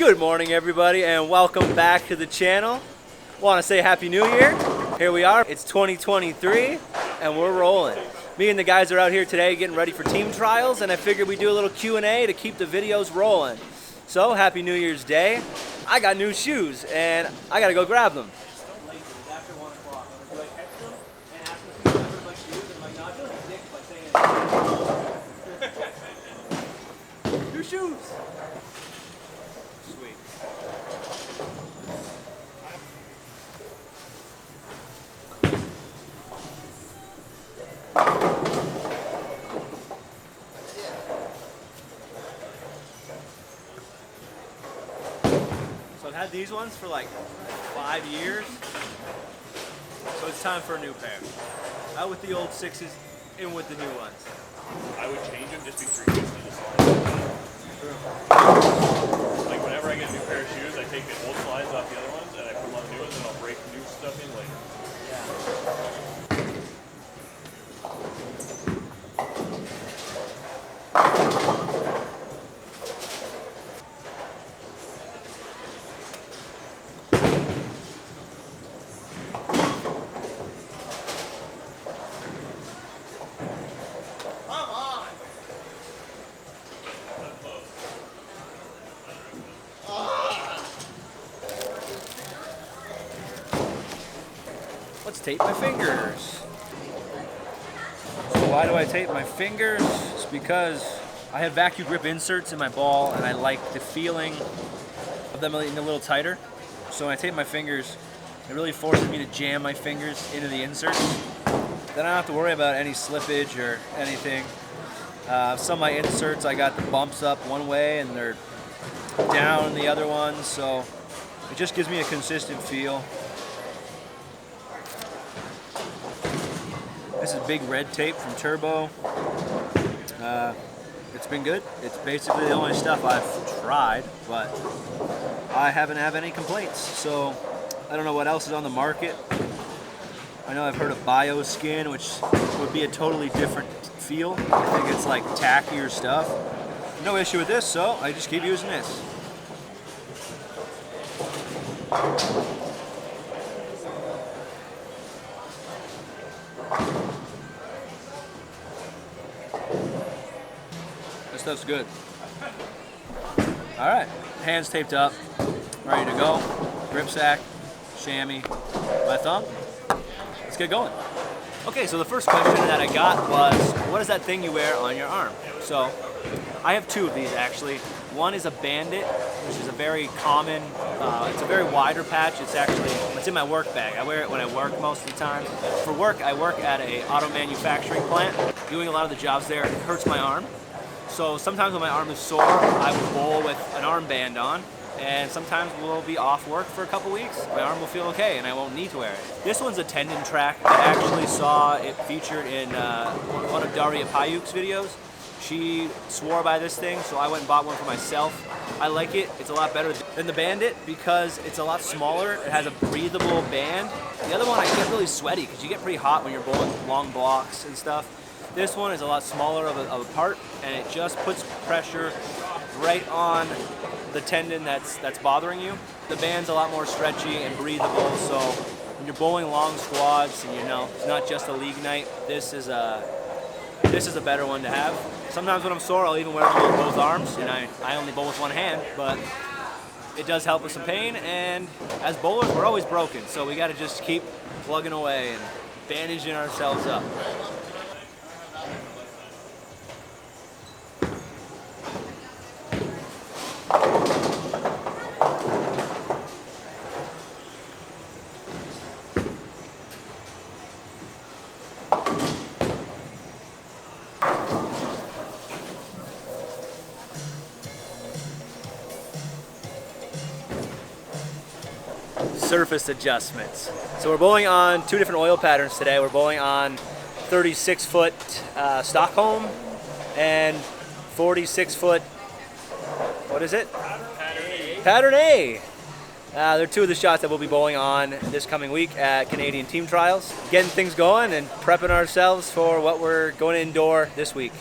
Good morning, everybody, and welcome back to the channel. Want to say Happy New Year. Here we are, it's 2023, and we're rolling. Me and the guys are out here today getting ready for team trials, and I figured we'd do a little Q&A to keep the videos rolling. So, Happy New Year's Day. I got new shoes, and I gotta go grab them. New shoes! Sweet. So I've had these ones for like 5 years, so it's time for a new pair. Out with the old 6s, in with the new ones. I would change them just because you're used to the slides. Like whenever I get a new pair of shoes, I take the old slides off the other ones and I put them on the new ones and I'll break new stuff in later. Let's tape my fingers. So why do I tape my fingers? It's because I have vacuum grip inserts in my ball and I like the feeling of them getting a little tighter. So when I tape my fingers, it really forces me to jam my fingers into the inserts. Then I don't have to worry about any slippage or anything. Some of my inserts, I got the bumps up one way and they're down the other one, so it just gives me a consistent feel. This is big red tape from Turbo. It's been good. It's basically the only stuff I've tried, but I haven't had any complaints. So I don't know what else is on the market. I know I've heard of BioSkin, which would be a totally different feel. I think it's like tackier stuff. No issue with this, so I just keep using this. This stuff's good. All right, hands taped up, ready to go. Grip sack, chamois, my thumb. Let's get going. Okay, so the first question that I got was, what is that thing you wear on your arm? So I have two of these actually. One is a Bandit, which is a very common, it's a very wider patch. It's in my work bag. I wear it when I work most of the time. For work, I work at a auto manufacturing plant. Doing a lot of the jobs there, it hurts my arm. So sometimes when my arm is sore, I will bowl with an armband on, and sometimes we'll be off work for a couple weeks. My arm will feel okay, and I won't need to wear it. This one's a tendon track. I actually saw it featured in one of Daria Payuk's videos. She swore by this thing, so I went and bought one for myself. I like it. It's a lot better than the Bandit because it's a lot smaller. It has a breathable band. The other one, I get really sweaty because you get pretty hot when you're bowling long blocks and stuff. This one is a lot smaller of a part, and it just puts pressure right on the tendon that's bothering you. The band's a lot more stretchy and breathable, so when you're bowling long squads and it's not just a league night, this is a better one to have. Sometimes when I'm sore, I'll even wear them on both arms, and I only bowl with one hand, but it does help with some pain, and as bowlers, we're always broken, so we gotta just keep plugging away and bandaging ourselves up. Surface adjustments. So we're bowling on two different oil patterns today. We're bowling on 36-foot Stockholm and 46-foot, what is it? Pattern A. They're two of the shots that we'll be bowling on this coming week at Canadian team trials. Getting things going and prepping ourselves for what we're going to indoor this week.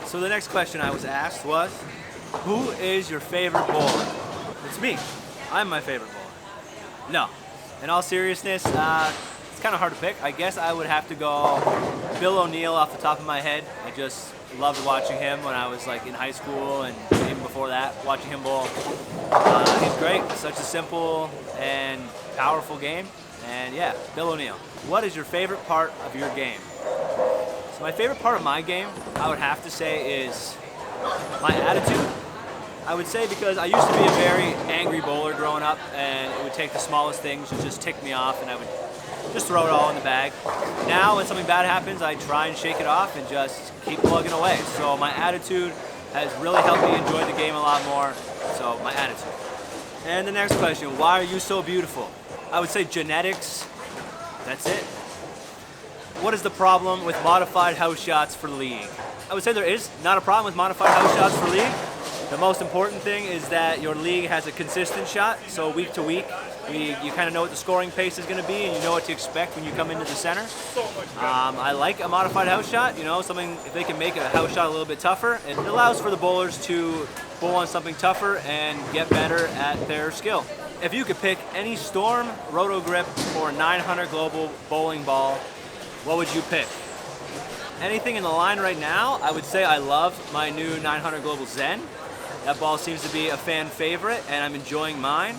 So the next question I was asked was, who is your favorite bowler? It's me. I'm my favorite bowler. No. In all seriousness, it's kind of hard to pick. I guess I would have to go Bill O'Neill off the top of my head. I just loved watching him when I was like in high school and even before that, watching him bowl. He's great. Such a simple and powerful game. And yeah, Bill O'Neill. What is your favorite part of your game? So my favorite part of my game, I would have to say, is my attitude. I would say because I used to be a very angry bowler growing up, and it would take the smallest things to just tick me off, and I would just throw it all in the bag. Now when something bad happens, I try and shake it off and just keep plugging away. So my attitude has really helped me enjoy the game a lot more. So my attitude. And the next question, why are you so beautiful? I would say genetics. That's it. What is the problem with modified house shots for League? I would say there is not a problem with modified house shots for League. The most important thing is that your league has a consistent shot, so week to week, you kind of know what the scoring pace is going to be, and you know what to expect when you come into the center. I like a modified house shot, something, if they can make a house shot a little bit tougher, it allows for the bowlers to bowl on something tougher and get better at their skill. If you could pick any Storm, Roto Grip, or 900 Global bowling ball, what would you pick? Anything in the line right now, I would say I love my new 900 Global Zen. That ball seems to be a fan favorite, and I'm enjoying mine.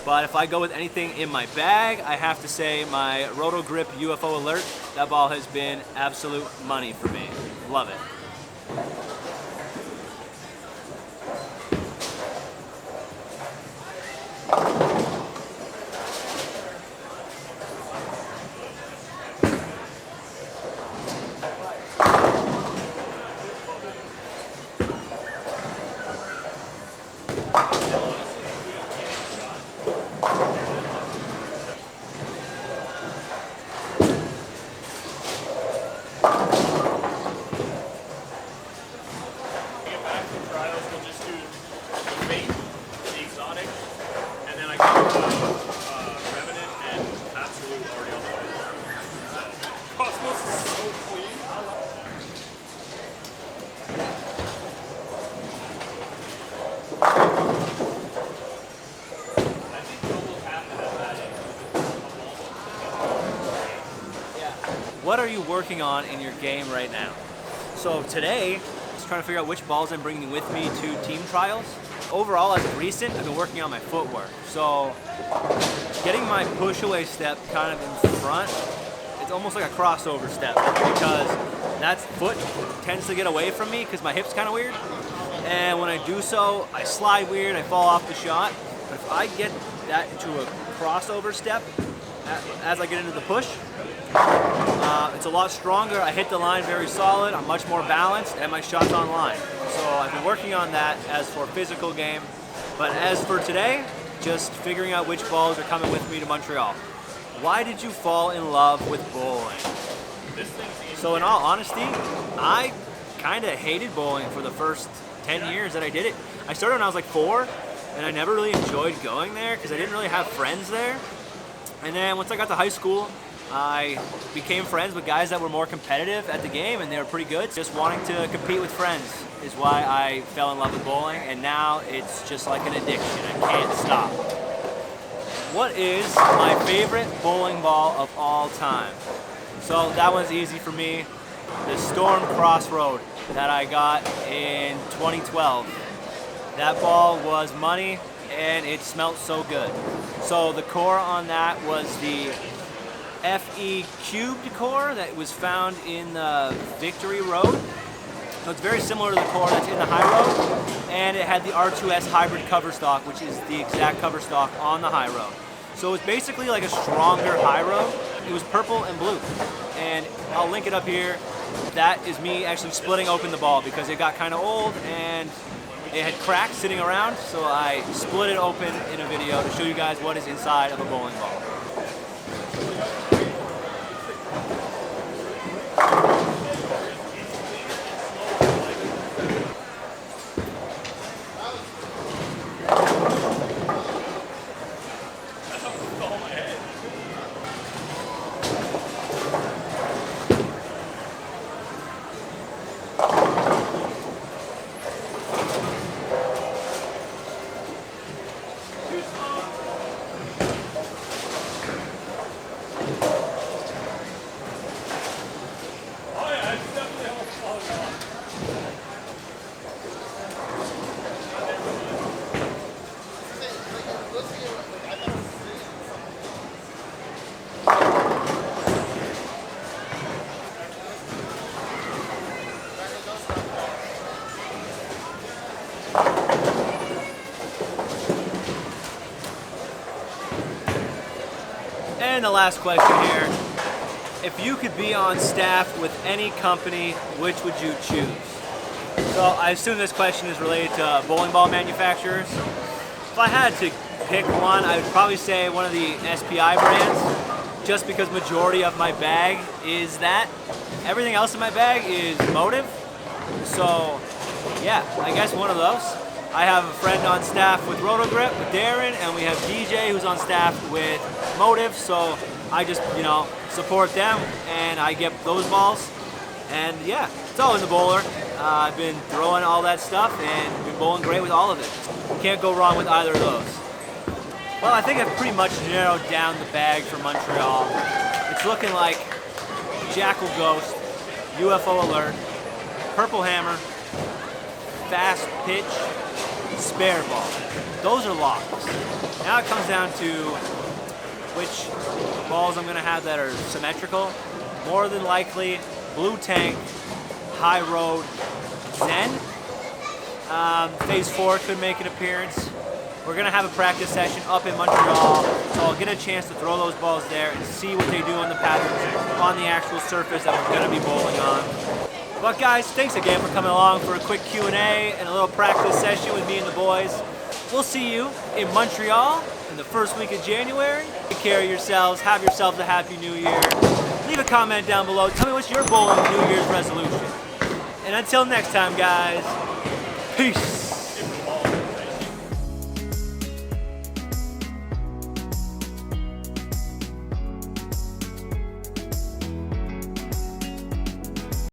But if I go with anything in my bag, I have to say my Roto Grip UFO Alert. That ball has been absolute money for me. Love it. What are you working on in your game right now? So today, just trying to figure out which balls I'm bringing with me to team trials. Overall, as of recent, I've been working on my footwork. So getting my push away step kind of in front, it's almost like a crossover step because that foot tends to get away from me because my hip's kind of weird. And when I do so, I slide weird, I fall off the shot. But if I get that into a crossover step as I get into the push, it's a lot stronger. I hit the line very solid. I'm much more balanced, and my shot's on line. So I've been working on that as for physical game. But as for today, just figuring out which balls are coming with me to Montreal. Why did you fall in love with bowling? So in all honesty, I kind of hated bowling for the first 10 years that I did it. I started when I was like 4, and I never really enjoyed going there because I didn't really have friends there. And then once I got to high school, I became friends with guys that were more competitive at the game, and they were pretty good. Just wanting to compete with friends is why I fell in love with bowling, and now it's just like an addiction. I can't stop. What is my favorite bowling ball of all time? So that one's easy for me. The Storm Crossroad that I got in 2012. That ball was money, and it smelled so good. So the core on that was the FE cubed core that was found in the Victory Road. So it's very similar to the core that's in the High Road, and it had the R2S hybrid cover stock, which is the exact cover stock on the High Road. So it's basically like a stronger High Road. It was purple and blue, and I'll link it up here. That is me actually splitting open the ball because it got kind of old and it had cracks sitting around, so I split it open in a video to show you guys what is inside of a bowling ball. And the last question here. If you could be on staff with any company, which would you choose? So I assume this question is related to bowling ball manufacturers. If I had to pick one, I would probably say one of the SPI brands, just because majority of my bag is that. Everything else in my bag is Motive. So yeah, I guess one of those. I have a friend on staff with Rotogrip, with Darren, and we have DJ who's on staff with Motive, so I just, support them, and I get those balls. And yeah, it's all in the bowler. I've been throwing all that stuff, and been bowling great with all of it. Can't go wrong with either of those. Well, I think I've pretty much narrowed down the bag for Montreal. It's looking like Jackal Ghost, UFO Alert, Purple Hammer, Fast Pitch, Spare Ball. Those are locks. Now it comes down to which balls I'm going to have that are symmetrical. More than likely, Blue Tank, High Road, Zen. Phase 4 could make an appearance. We're going to have a practice session up in Montreal, so I'll get a chance to throw those balls there and see what they do on the patterns on the actual surface that we're going to be bowling on. But guys, thanks again for coming along for a quick Q&A and a little practice session with me and the boys. We'll see you in Montreal in the first week of January. Take care of yourselves. Have yourselves a Happy New Year. Leave a comment down below. Tell me what's your bowling New Year's resolution. And until next time, guys, peace.